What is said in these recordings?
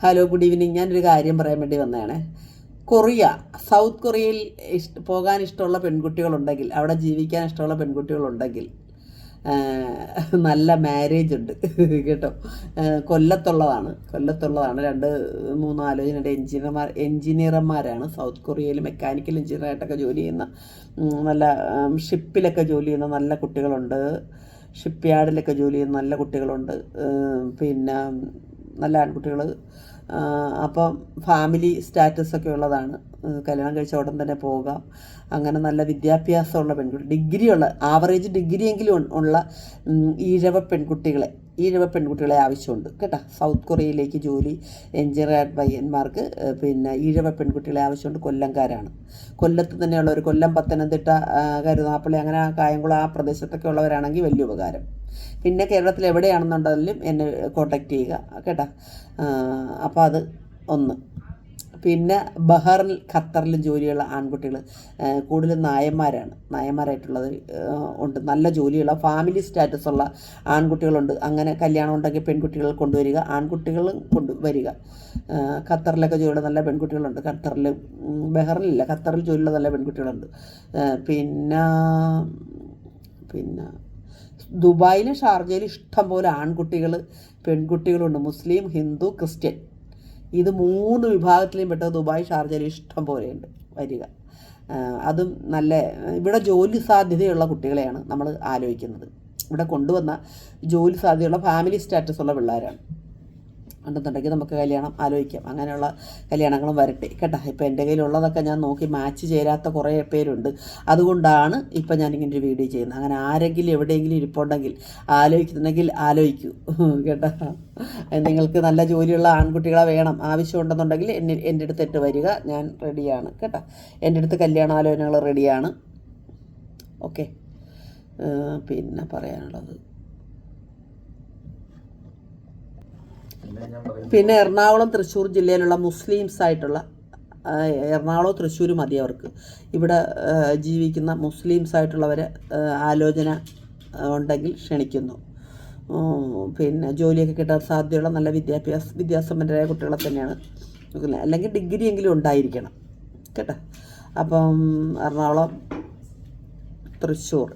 Hello, good evening. ഞാനൊരു കാര്യം പറയാൻ വേണ്ടി വന്നതാണ്. കൊറിയ, സൗത്ത് കൊറിയയിൽ പോകാൻ ഇഷ്ടമുള്ള പെൺകുട്ടികളുണ്ടെങ്കിൽ, അവിടെ ജീവിക്കാൻ ഇഷ്ടമുള്ള പെൺകുട്ടികളുണ്ടെങ്കിൽ നല്ല മാരേജ് ഉണ്ട് കേട്ടോ. കൊല്ലത്തുള്ളതാണ്. 2-3 ആലോചനയുടെ എൻജിനീയർമാരാണ് സൗത്ത് കൊറിയയിൽ. മെക്കാനിക്കൽ എഞ്ചിനീയറായിട്ടൊക്കെ ജോലി ചെയ്യുന്ന, നല്ല ഷിപ്പിലൊക്കെ ജോലി ചെയ്യുന്ന നല്ല കുട്ടികളുണ്ട്. ഷിപ്പ് യാർഡിലൊക്കെ ജോലി ചെയ്യുന്ന നല്ല കുട്ടികളുണ്ട്. പിന്നെ നല്ല ആൺകുട്ടികൾ. അപ്പം ഫാമിലി സ്റ്റാറ്റസൊക്കെ ഉള്ളതാണ്. കല്യാണം കഴിച്ച ഉടൻ തന്നെ പോകാം. അങ്ങനെ നല്ല വിദ്യാഭ്യാസമുള്ള പെൺകുട്ടി, ആവറേജ് ഡിഗ്രിയെങ്കിലും ഉള്ള ഈഴവ പെൺകുട്ടികളെ ആവശ്യമുണ്ട് കേട്ടോ. സൗത്ത് കൊറിയയിലേക്ക് ജോലി എഞ്ചിനീയർ പയ്യന്മാർക്ക് പിന്നെ ഈഴവ പെൺകുട്ടികളെ ആവശ്യമുണ്ട്. കൊല്ലംകാരാണ്. കൊല്ലത്ത് തന്നെയുള്ളവർ, കൊല്ലം, പത്തനംതിട്ട, കരുനാപ്പള്ളി, അങ്ങനെ കായംകുളം ആ പ്രദേശത്തൊക്കെ ഉള്ളവരാണെങ്കിൽ വലിയ ഉപകാരം. പിന്നെ കേരളത്തിൽ എവിടെയാണെന്നുണ്ടെങ്കിലും എന്നെ കോൺടാക്റ്റ് ചെയ്യുക കേട്ടോ. അപ്പോൾ അത് ഒന്ന്. പിന്നെ ബഹറിൽ, ഖത്തറിലും ജോലിയുള്ള ആൺകുട്ടികൾ കൂടുതലും നായന്മാരായിട്ടുള്ളത് ഉണ്ട്. നല്ല ജോലിയുള്ള ഫാമിലി സ്റ്റാറ്റസ് ഉള്ള ആൺകുട്ടികളുണ്ട്. അങ്ങനെ കല്യാണം ഉണ്ടെങ്കിൽ പെൺകുട്ടികൾ കൊണ്ടുവരിക, ആൺകുട്ടികളും കൊണ്ടുവരിക. ഖത്തറിലൊക്കെ ജോലിയുള്ള നല്ല പെൺകുട്ടികളുണ്ട്. ബഹറിലില്ല, ഖത്തറിൽ ജോലിയുള്ള നല്ല പെൺകുട്ടികളുണ്ട്. പിന്നെ പിന്നെ ദുബായിലും ഷാർജയിലും ഇഷ്ടംപോലെ പെൺകുട്ടികളുണ്ട്. മുസ്ലിം, ഹിന്ദു, ക്രിസ്ത്യൻ, ഇത് 3 വിഭാഗത്തിലും പെട്ട ദുബായ്, ഷാർജയിൽ ഇഷ്ടം പോലെയുണ്ട്. വരിക. അതും നല്ല, ഇവിടെ ജോലി സാധ്യതയുള്ള കുട്ടികളെയാണ് നമ്മൾ ആലോചിക്കുന്നത്. ഇവിടെ കൊണ്ടുവന്ന ജോലി സാധ്യതയുള്ള ഫാമിലി സ്റ്റാറ്റസ് ഉള്ള പിള്ളേരാണ്. ഉണ്ടെന്നുണ്ടെങ്കിൽ നമുക്ക് കല്യാണം ആലോചിക്കാം. അങ്ങനെയുള്ള കല്യാണങ്ങളും വരട്ടെ കേട്ടോ. ഇപ്പോൾ എൻ്റെ കയ്യിലുള്ളതൊക്കെ ഞാൻ നോക്കി മാച്ച് ചേരാത്ത കുറേ പേരുണ്ട്. അതുകൊണ്ടാണ് ഇപ്പം ഞാനിങ്ങനെ ഒരു വീഡിയോ ചെയ്യുന്നത്. അങ്ങനെ ആരെങ്കിലും എവിടെയെങ്കിലും ഇരിപ്പുണ്ടെങ്കിൽ, ആലോചിക്കുന്നുണ്ടെങ്കിൽ ആലോചിക്കൂ കേട്ടോ. നിങ്ങൾക്ക് നല്ല ജോലിയുള്ള ആൺകുട്ടികളെ വേണം, ആവശ്യമുണ്ടെന്നുണ്ടെങ്കിൽ എൻ്റെ അടുത്തിട്ട് വരിക. ഞാൻ റെഡിയാണ് കേട്ടോ. എൻ്റെ അടുത്ത് കല്യാണാലോചനകൾ റെഡിയാണ്. ഓക്കെ. പിന്നെ പറയാനുള്ളത്, പിന്നെ എറണാകുളം, തൃശ്ശൂർ ജില്ലയിലുള്ള മുസ്ലിംസ് ആയിട്ടുള്ള, എറണാകുളം, തൃശ്ശൂർ മതി അവർക്ക്. ഇവിടെ ജീവിക്കുന്ന മുസ്ലിംസ് ആയിട്ടുള്ളവരെ ആലോചന ഉണ്ടെങ്കിൽ ക്ഷണിക്കുന്നു. പിന്നെ ജോലിയൊക്കെ കിട്ടാൻ സാധ്യതയുള്ള നല്ല വിദ്യാസമ്പന്നരായ കുട്ടികളെ തന്നെയാണ് നോക്കുന്നത്. അല്ലെങ്കിൽ ഡിഗ്രി എങ്കിലും ഉണ്ടായിരിക്കണം കേട്ടോ. അപ്പം എറണാകുളം, തൃശ്ശൂർ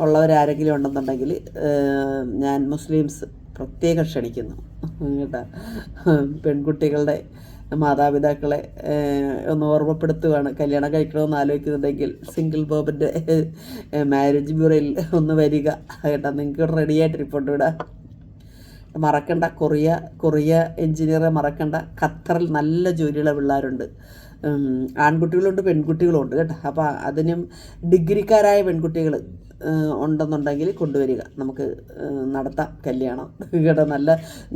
ഉള്ളവരാരെങ്കിലും ഉണ്ടെന്നുണ്ടെങ്കിൽ ഞാൻ മുസ്ലിംസ് പ്രത്യേകം ക്ഷണിക്കുന്നു കേട്ടോ. പെൺകുട്ടികളുടെ മാതാപിതാക്കളെ ഒന്ന് ഓർമ്മപ്പെടുത്തുകയാണ്. കല്യാണം കഴിക്കണമെന്ന് ആലോചിക്കുന്നുണ്ടെങ്കിൽ സിംഗിൾ ബോബിൻ്റെ മാരേജ് ബ്യൂറോയിൽ ഒന്ന് വരിക കേട്ടോ. നിങ്ങൾക്ക് റെഡിയായിട്ടിരിപ്പുണ്ട് ഇവിടെ. മറക്കണ്ട, കൊറിയ എഞ്ചിനീയറെ മറക്കണ്ട. ഖത്തറിൽ നല്ല ജോലിയുള്ള പിള്ളേരുണ്ട്. ആൺകുട്ടികളുണ്ട്, പെൺകുട്ടികളുണ്ട് കേട്ടോ. അപ്പോൾ അതിനും ഡിഗ്രിക്കാരായ പെൺകുട്ടികൾ ഉണ്ടെന്നുണ്ടെങ്കിൽ കൊണ്ടുവരിക. നമുക്ക് നടത്താം കല്യാണം കേട്ടോ.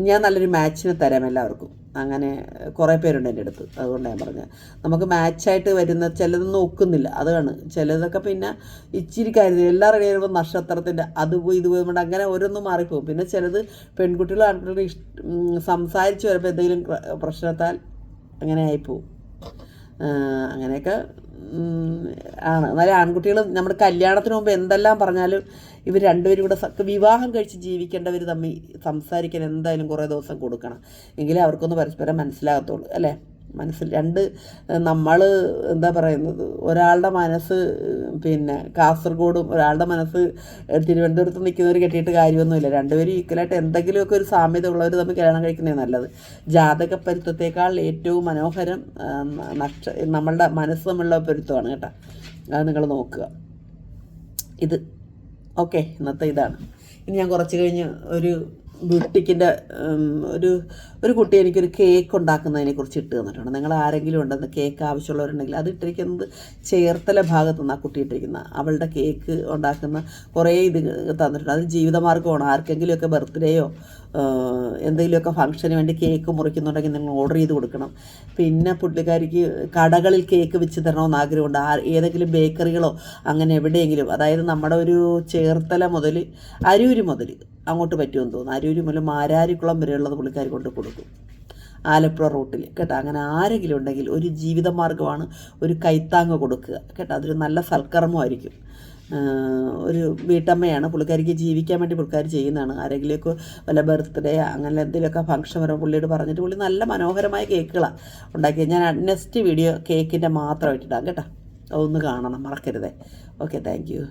ഞാൻ നല്ലൊരു മാച്ചിന് തരാം എല്ലാവർക്കും. അങ്ങനെ കുറേ പേരുണ്ട് എൻ്റെ അടുത്ത്. അതുകൊണ്ട് ഞാൻ പറഞ്ഞത്, നമുക്ക് മാച്ചായിട്ട് വരുന്ന ചിലതൊന്നും ഒക്കുന്നില്ല. അതാണ് ചിലതൊക്കെ. പിന്നെ ഇച്ചിരി കാര്യം എല്ലാം റെഡി ആകുമ്പോൾ നക്ഷത്രത്തിൻ്റെ അത് പോയി ഇത് പോയി കൊണ്ട് അങ്ങനെ ഓരോന്നും മാറിപ്പോകും. പിന്നെ ചിലത് പെൺകുട്ടികളും ആൺകുട്ടികളും സംസാരിച്ച് വരുമ്പോൾ എന്തെങ്കിലും പ്രശ്നത്താൽ അങ്ങനെ ആയിപ്പോവും. അങ്ങനെയൊക്കെ ആണ്. എന്നാലും ആൺകുട്ടികൾ നമ്മുടെ കല്യാണത്തിന് മുമ്പ് എന്തെല്ലാം പറഞ്ഞാലും ഇവർ രണ്ടുപേരും കൂടെ വിവാഹം കഴിച്ച് ജീവിക്കേണ്ടവർ തമ്മിൽ സംസാരിക്കാൻ എന്തായാലും കുറേ ദിവസം കൊടുക്കണം. എങ്കിലേ അവർക്കൊന്ന് പരസ്പരം മനസ്സിലാകത്തുള്ളൂ അല്ലേ. നമ്മൾ എന്താ പറയുന്നത്, ഒരാളുടെ മനസ്സ് പിന്നെ കാസർഗോഡും ഒരാളുടെ മനസ്സ് തിരുവനന്തപുരത്ത് നിൽക്കുന്നവർ കെട്ടിയിട്ട് കാര്യമൊന്നുമില്ല. രണ്ടുപേരും ഈക്വലായിട്ട് എന്തെങ്കിലുമൊക്കെ ഒരു സാമ്യത ഉള്ളവർ തമ്മിൽ കല്യാണം കഴിക്കുന്നതാണ് നല്ലത്. ജാതകപ്പൊരുത്തത്തേക്കാൾ ഏറ്റവും മനോഹരം നമ്മളുടെ മനസ്സ് തമ്മിലുള്ള പൊരുത്തമാണ് കേട്ടോ. അത് നിങ്ങൾ നോക്കുക. ഇത് ഓക്കെ. ഇന്നത്തെ ഇതാണ്. ഇനി ഞാൻ കുറച്ച് കഴിഞ്ഞ് ഒരു ബ്യൂട്ടിക്കിൻ്റെ ഒരു കുട്ടി എനിക്കൊരു കേക്ക് ഉണ്ടാക്കുന്നതിനെ കുറിച്ച് ഇട്ട് തന്നിട്ടുണ്ട്. നിങ്ങൾ ആരെങ്കിലും ഉണ്ടെന്ന് കേക്ക് ആവശ്യമുള്ളവരുണ്ടെങ്കിൽ, അത് ഇട്ടിരിക്കുന്നത് ചേർത്തല ഭാഗത്തു നിന്ന് ആ കുട്ടി ഇട്ടിരിക്കുന്ന അവളുടെ കേക്ക് ഉണ്ടാക്കുന്ന കുറേ ഇത് തന്നിട്ടുണ്ട്. അത് ജീവിതമാർഗ്ഗമാണ്. ആർക്കെങ്കിലുമൊക്കെ ബർത്ത്ഡേയോ എന്തെങ്കിലുമൊക്കെ ഫംഗ്ഷന് വേണ്ടി കേക്ക് മുറിക്കുന്നുണ്ടെങ്കിൽ നിങ്ങൾ ഓർഡർ ചെയ്ത് കൊടുക്കണം. പിന്നെ പുള്ളിക്കാരിക്ക് കടകളിൽ കേക്ക് വെച്ച് തരണമെന്ന് ആഗ്രഹമുണ്ട്. ഏതെങ്കിലും ബേക്കറികളോ അങ്ങനെ എവിടെയെങ്കിലും, അതായത് നമ്മുടെ ഒരു ചേർത്തല മുതൽ അരൂര് മുതൽ അങ്ങോട്ട് പറ്റുമെന്ന് തോന്നുന്നു. അരൂര് മുതൽ മാരാരിക്കുളം വരെയുള്ളത് പുള്ളിക്കാരി കൊണ്ട് കൊടുക്കും, ആലപ്പുഴ റൂട്ടിൽ കേട്ടോ. അങ്ങനെ ആരെങ്കിലും ഉണ്ടെങ്കിൽ ഒരു ജീവിതമാർഗ്ഗമാണ്, ഒരു കൈത്താങ്ങ് കൊടുക്കുക കേട്ടോ. അതൊരു നല്ല സൽക്കർമ്മമായിരിക്കും. ഒരു വീട്ടമ്മയാണ്. പുള്ളിക്കാരിക്ക് ജീവിക്കാൻ വേണ്ടി പുള്ളിക്കാരി ചെയ്യുന്നതാണ്. ആരെങ്കിലുമൊക്കെ വല്ല ബർത്ത്ഡേ അങ്ങനെ എന്തെങ്കിലുമൊക്കെ ഫംഗ്ഷൻ വരുമ്പോൾ പുള്ളിയോട് പറഞ്ഞിട്ട് പുള്ളി നല്ല മനോഹരമായ കേക്കുകളാണ് ഉണ്ടാക്കിയത്. ഞാൻ നെക്സ്റ്റ് വീഡിയോ കേക്കിൻ്റെ മാത്രമായിട്ടിടാം കേട്ടോ. അതൊന്ന് കാണണം, മറക്കരുതേ. Okay, thank you.